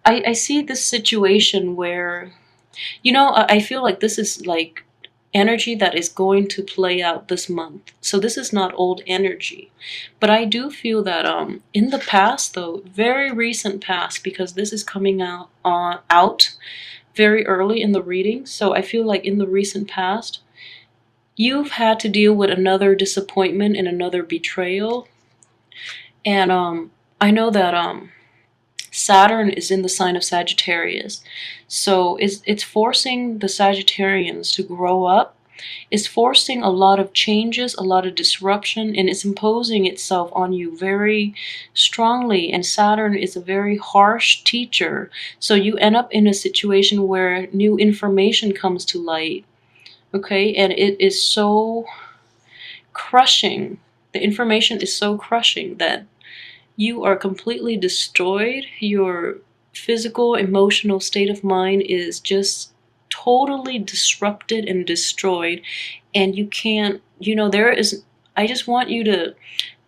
I see this situation where, you know, I feel like this is like energy that is going to play out this month. So this is not old energy. But I do feel that in the past though, very recent past, because this is coming out very early in the reading. So I feel like in the recent past, you've had to deal with another disappointment and another betrayal. And I know that Saturn is in the sign of Sagittarius. So it's forcing the Sagittarians to grow up. It's forcing a lot of changes, a lot of disruption, and it's imposing itself on you very strongly. And Saturn is a very harsh teacher. So you end up in a situation where new information comes to light. Okay, and it is so crushing. The information is so crushing that you are completely destroyed. Your physical, emotional state of mind is just totally disrupted and destroyed. And you can't, you know, there is, I just want you to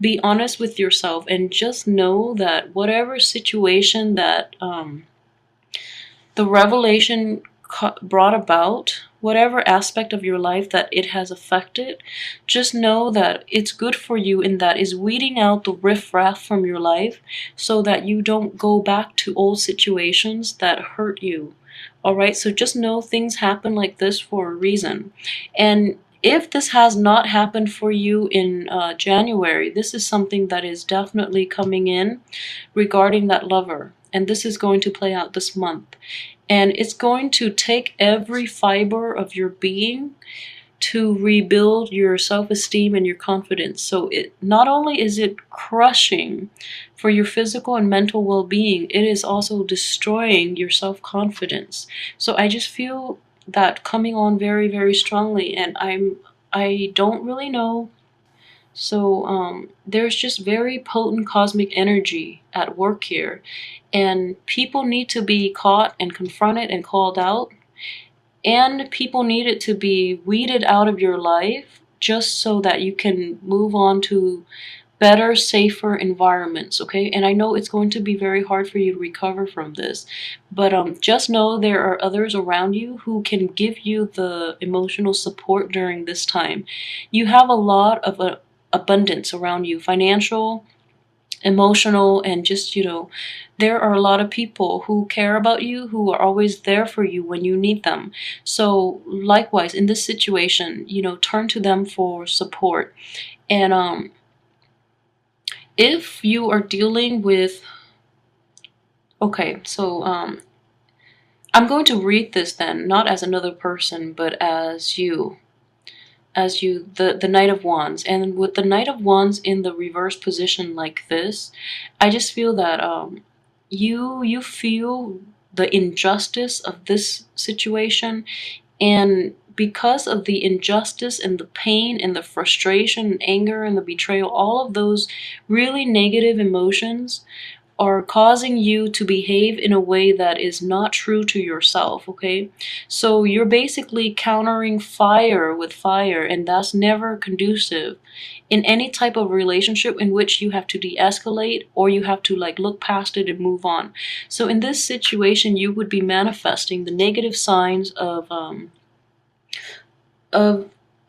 be honest with yourself and just know that whatever situation that the revelation brought about, whatever aspect of your life that it has affected, just know that it's good for you in that is weeding out the riffraff from your life so that you don't go back to old situations that hurt you. All right, so just know things happen like this for a reason. And if this has not happened for you in January, this is something that is definitely coming in regarding that lover. And this is going to play out this month. And it's going to take every fiber of your being to rebuild your self-esteem and your confidence. So it not only is it crushing for your physical and mental well-being, it is also destroying your self-confidence. So I just feel that coming on very, very strongly, and I don't really know. So there's just very potent cosmic energy at work here, and people need to be caught and confronted and called out, and people need it to be weeded out of your life just so that you can move on to better, safer environments, okay? And I know it's going to be very hard for you to recover from this, but just know there are others around you who can give you the emotional support during this time. You have a lot of abundance around you, financial, emotional, and just, you know, there are a lot of people who care about you, who are always there for you when you need them. So likewise, in this situation, you know, turn to them for support. And if you are dealing with, okay, so I'm going to read this then, not as another person, but as you, the Knight of Wands. And with the Knight of Wands in the reverse position like this, I just feel that you feel the injustice of this situation, and because of the injustice and the pain and the frustration and anger and the betrayal, all of those really negative emotions are causing you to behave in a way that is not true to yourself, okay? So you're basically countering fire with fire, and that's never conducive in any type of relationship in which you have to de-escalate or you have to like look past it and move on. So in this situation, you would be manifesting the negative signs of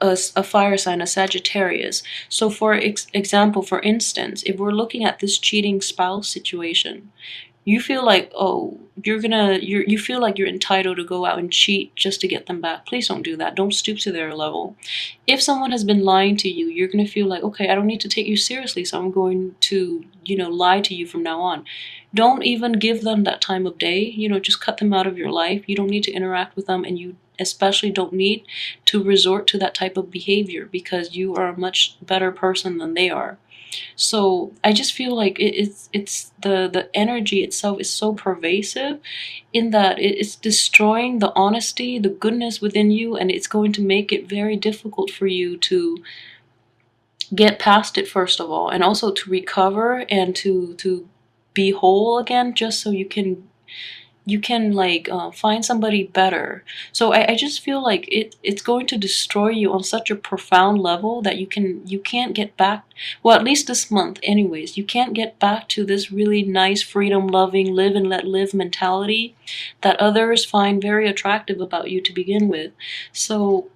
a fire sign, a Sagittarius. So for example, for instance, if we're looking at this cheating spouse situation, you feel like, oh, you feel like you're entitled to go out and cheat just to get them back. Please don't do that. Don't stoop to their level. If someone has been lying to you, you're gonna feel like, okay, I don't need to take you seriously, so I'm going to, you know, lie to you from now on. Don't even give them that time of day. You know, just cut them out of your life. You don't need to interact with them, and you especially don't need to resort to that type of behavior because you are a much better person than they are. So I just feel like it's the energy itself is so pervasive in that it's destroying the honesty, the goodness within you, and it's going to make it very difficult for you to get past it, first of all, and also to recover and to be whole again, just so you can you can like find somebody better. So I just feel like it's going to destroy you on such a profound level that you can't get back, well, at least this month anyways, you can't get back to this really nice freedom loving live and let live mentality that others find very attractive about you to begin with. So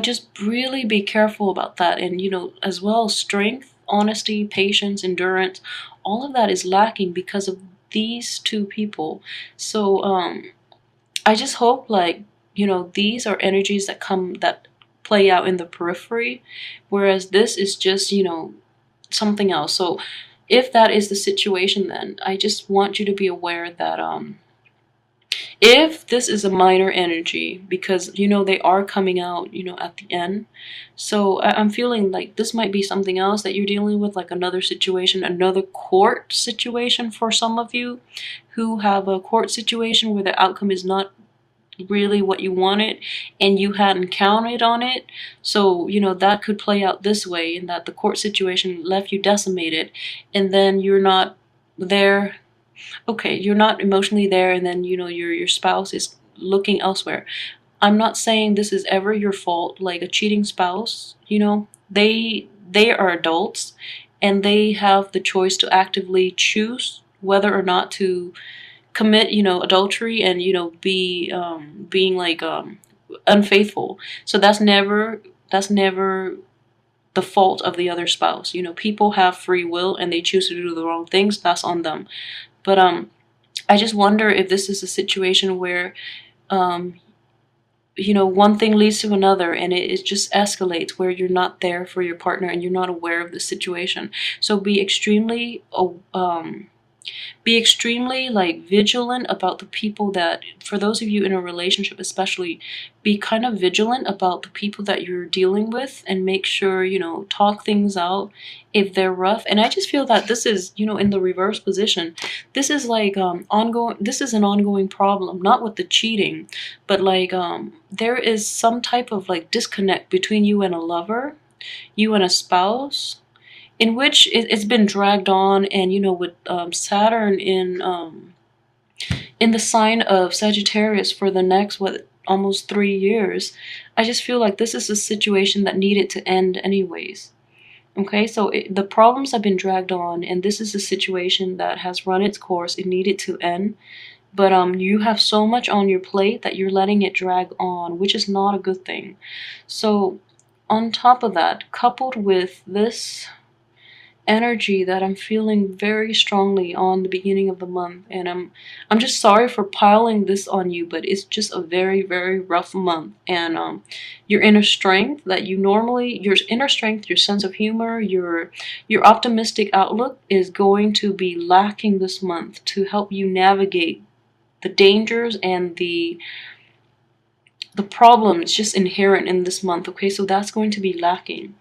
just really be careful about that. And as well, strength, honesty, patience, endurance, all of that is lacking because of these two people. So I just hope, like, these are energies that play out in the periphery, whereas this is just something else. So if that is the situation, then I just want you to be aware that if this is a minor energy, because they are coming out at the end, so I'm feeling like this might be something else that you're dealing with, like another situation, another court situation for some of you who have a court situation where the outcome is not really what you wanted and you hadn't counted on it. So that could play out this way, in that the court situation left you decimated, and then you're not there. Okay, you're not emotionally there, and then your spouse is looking elsewhere. I'm not saying this is ever your fault, like a cheating spouse. They are adults, and they have the choice to actively choose whether or not to commit adultery and be being like unfaithful. So that's never the fault of the other spouse. People have free will and they choose to do the wrong things. That's on them. But I just wonder if this is a situation where um, one thing leads to another, and it just escalates, where you're not there for your partner and you're not aware of the situation. So be extremely like vigilant about the people that, for those of you in a relationship especially, be kind of vigilant about the people that you're dealing with, and make sure talk things out if they're rough. And I just feel that this is in the reverse position. This is like ongoing, this is an ongoing problem, not with the cheating, but like there is some type of like disconnect between you and a lover, you and a spouse, in which it's been dragged on. And with Saturn in the sign of Sagittarius for the next almost 3 years, I just feel like this is a situation that needed to end anyways. Okay, so the problems have been dragged on, and this is a situation that has run its course. It needed to end, but you have so much on your plate that you're letting it drag on, which is not a good thing. So on top of that, coupled with this energy that I'm feeling very strongly on the beginning of the month, and I'm just sorry for piling this on you, but it's just a very, very rough month. And your inner strength that your inner strength, your sense of humor, your optimistic outlook is going to be lacking this month to help you navigate the dangers and the problems just inherent in this month. Okay, so that's going to be lacking.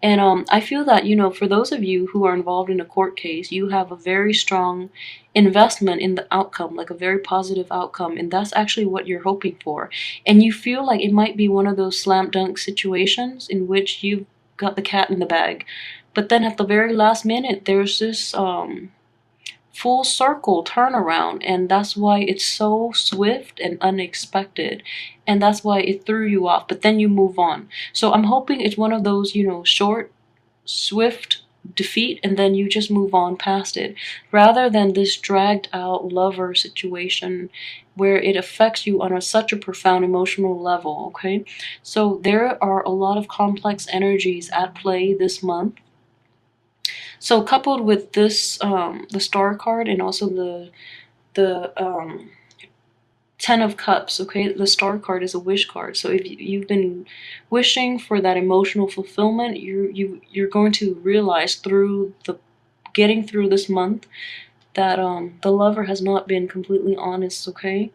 And I feel that, for those of you who are involved in a court case, you have a very strong investment in the outcome, like a very positive outcome, and that's actually what you're hoping for. And you feel like it might be one of those slam dunk situations in which you've got the cat in the bag. But then at the very last minute, there's this full circle turnaround, and that's why it's so swift and unexpected, and that's why it threw you off, but then you move on. So I'm hoping it's one of those short, swift defeat, and then you just move on past it, rather than this dragged out lover situation where it affects you on such a profound emotional level. Okay, so there are a lot of complex energies at play this month. So coupled with this, the Star card, and also the Ten of Cups. Okay, the Star card is a wish card. So if you've been wishing for that emotional fulfillment, you're going to realize through the getting through this month that the lover has not been completely honest. Okay,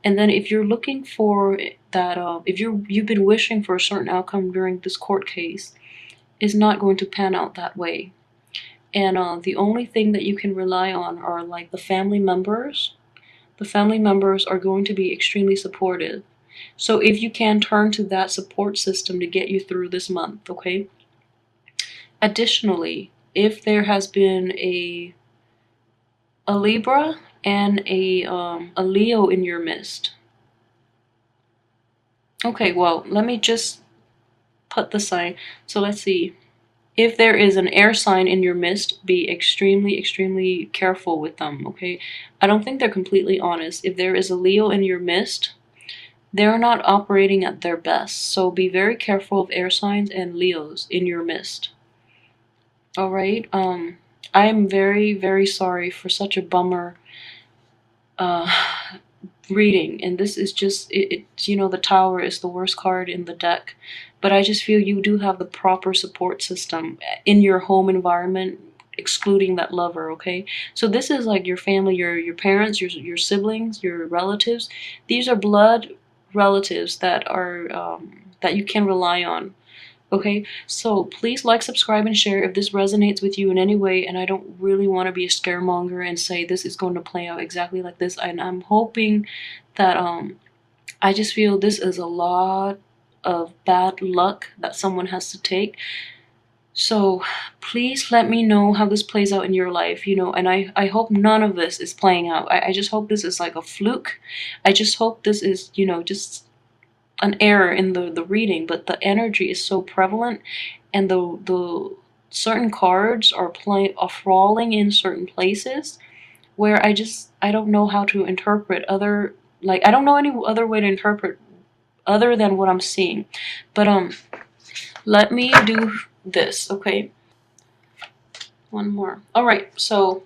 and then if you're looking for that, if you've been wishing for a certain outcome during this court case, is not going to pan out that way. And the only thing that you can rely on are like the family members. The family members are going to be extremely supportive. So if you can, turn to that support system to get you through this month, okay? Additionally, if there has been a Libra and a Leo in your midst. Okay, well, let me just put the sign. So let's see. If there is an air sign in your midst, be extremely, extremely careful with them, okay? I don't think they're completely honest. If there is a Leo in your midst, they're not operating at their best. So be very careful of air signs and Leos in your midst. All right? I am very, very sorry for such a bummer uh, reading, and this is just you know, the Tower is the worst card in the deck, but I just feel you do have the proper support system in your home environment, excluding that lover. Okay, so this is like your family, your parents, your siblings, your relatives. These are blood relatives that are that you can rely on. Okay, so please like, subscribe, and share if this resonates with you in any way. And I don't really want to be a scaremonger and say this is going to play out exactly like this. And I'm hoping that I just feel this is a lot of bad luck that someone has to take. So please let me know how this plays out in your life, you know, and I hope none of this is playing out. I just hope this is like a fluke. I just hope this is, you know, just an error in the reading, but the energy is so prevalent, and the certain cards are falling in certain places where I don't know how to interpret other, like, I don't know any other way to interpret other than what I'm seeing. But let me do this, okay? One more. All right, so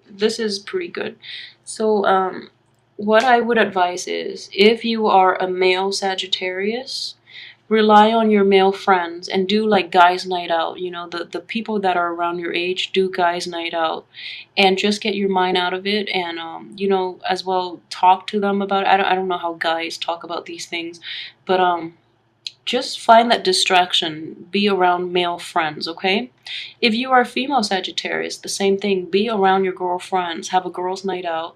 this is pretty good. So what I would advise is, if you are a male Sagittarius, rely on your male friends and do like guys night out. You know, the people that are around your age, do guys night out, and just get your mind out of it. And you know, as well, talk to them about it. I don't know how guys talk about these things, but just find that distraction. Be around male friends, okay? If you are a female Sagittarius, the same thing. Be around your girlfriends. Have a girls' night out.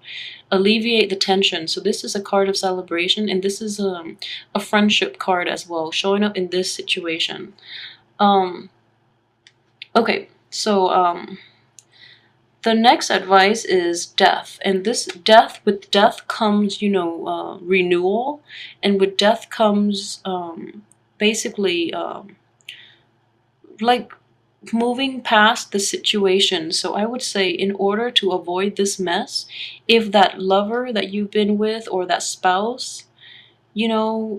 Alleviate the tension. So this is a card of celebration, and this is a friendship card as well, showing up in this situation. Okay, so the next advice is death. And this death, with death comes, you know, renewal. And with death comes basically like moving past the situation. So I would say, in order to avoid this mess, if that lover that you've been with, or that spouse, you know,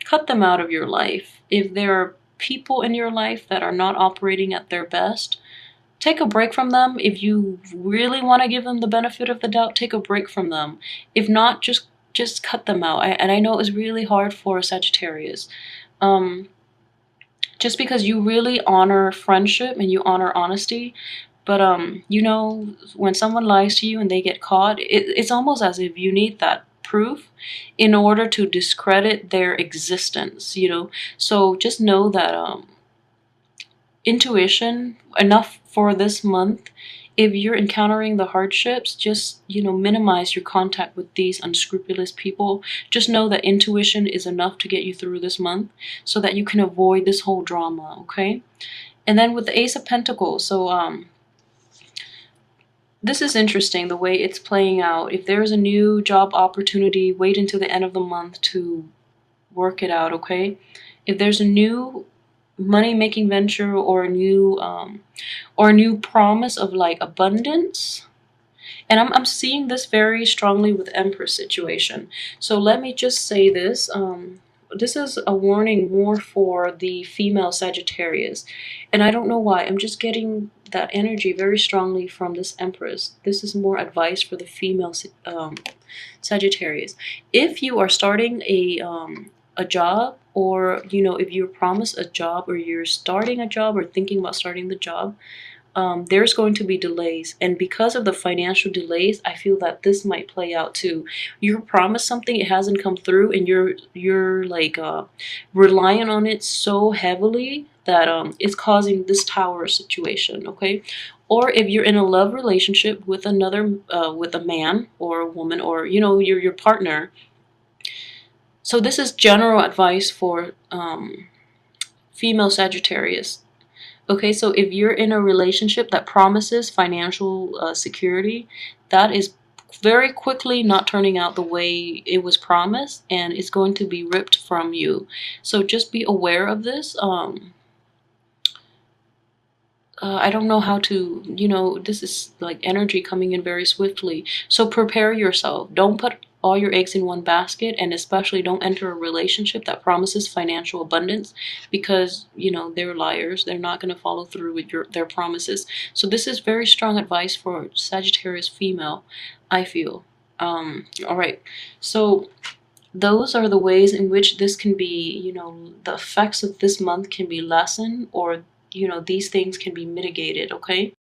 cut them out of your life. If there are people in your life that are not operating at their best, take a break from them. If you really want to give them the benefit of the doubt, take a break from them. If not, just cut them out. And I know it's really hard for Sagittarius. Just because you really honor friendship and you honor honesty, but you know, when someone lies to you and they get caught, it's almost as if you need that proof in order to discredit their existence, you know. So just know that intuition enough for this month. If you're encountering the hardships, just, you know, minimize your contact with these unscrupulous people. Just know that intuition is enough to get you through this month, so that you can avoid this whole drama, okay? And then with the Ace of Pentacles, so this is interesting the way it's playing out. If there's a new job opportunity, wait until the end of the month to work it out, okay? If there's a new money-making venture, or a new promise of like abundance, and I'm seeing this very strongly with Empress situation. So let me just say this. This is a warning more for the female Sagittarius, and I don't know why. I'm just getting that energy very strongly from this Empress. This is more advice for the female Sagittarius. If you are starting a job, or, you know, if you're promised a job, or you're starting a job, or thinking about starting the job, there's going to be delays. And because of the financial delays, I feel that this might play out too. You're promised something, it hasn't come through, and you're like relying on it so heavily that it's causing this Tower situation, okay? Or if you're in a love relationship with another with a man or a woman, or, you know, your partner. So this is general advice for female Sagittarius. Okay, so if you're in a relationship that promises financial security, that is very quickly not turning out the way it was promised, and it's going to be ripped from you. So just be aware of this. I don't know how to, this is like energy coming in very swiftly. So prepare yourself. Don't put all your eggs in one basket, and especially don't enter a relationship that promises financial abundance, because, they're liars. They're not going to follow through with their promises. So this is very strong advice for Sagittarius female, I feel. All right. So those are the ways in which this can be, the effects of this month can be lessened, or, these things can be mitigated, okay?